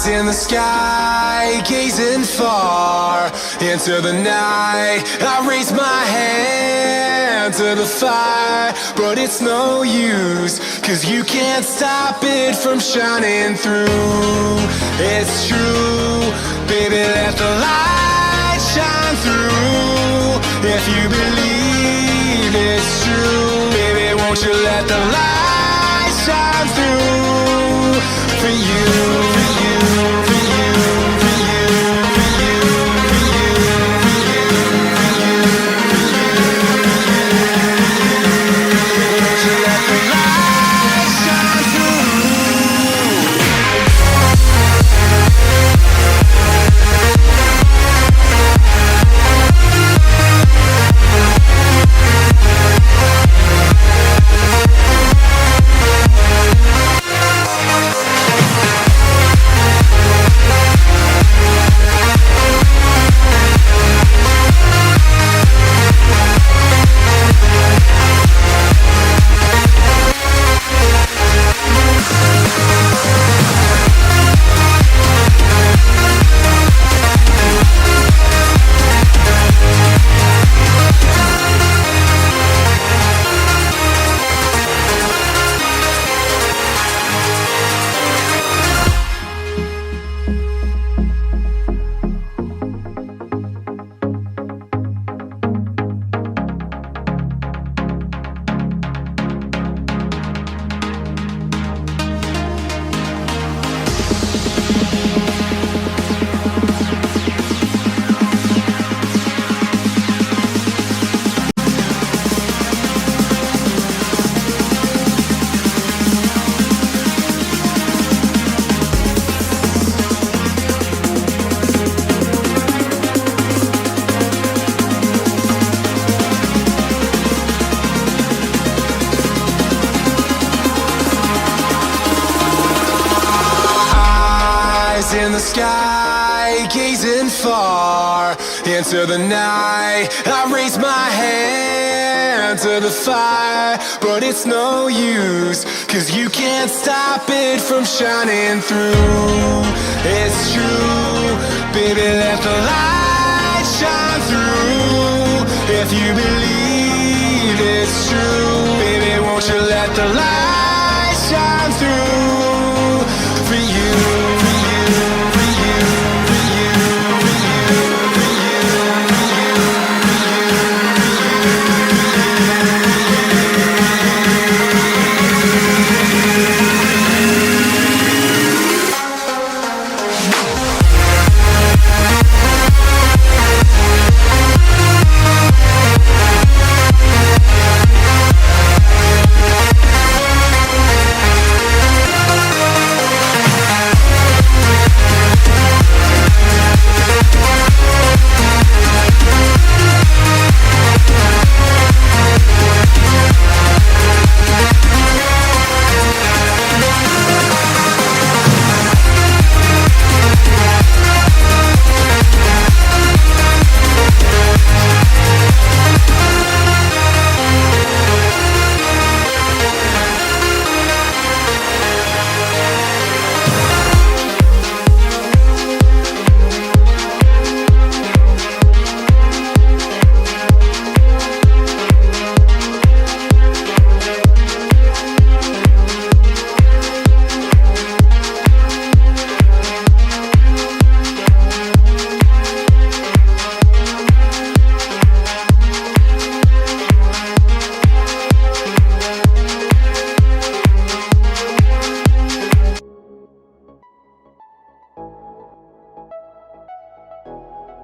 In the sky, gazing far into the night, I raise my hand to the fire, but it's no use, 'cause you can't stop it from shining through. It's true, baby, let the light shine through. If you believe it's true, baby, won't you let the light shine through for you, for you. In the sky, gazing far into the night, I raise my hand to the fire, but it's no use, 'cause you can't stop it from shining through. It's true, baby, let the light shine through. If you believe it's true, baby, won't you let the light shine through for you.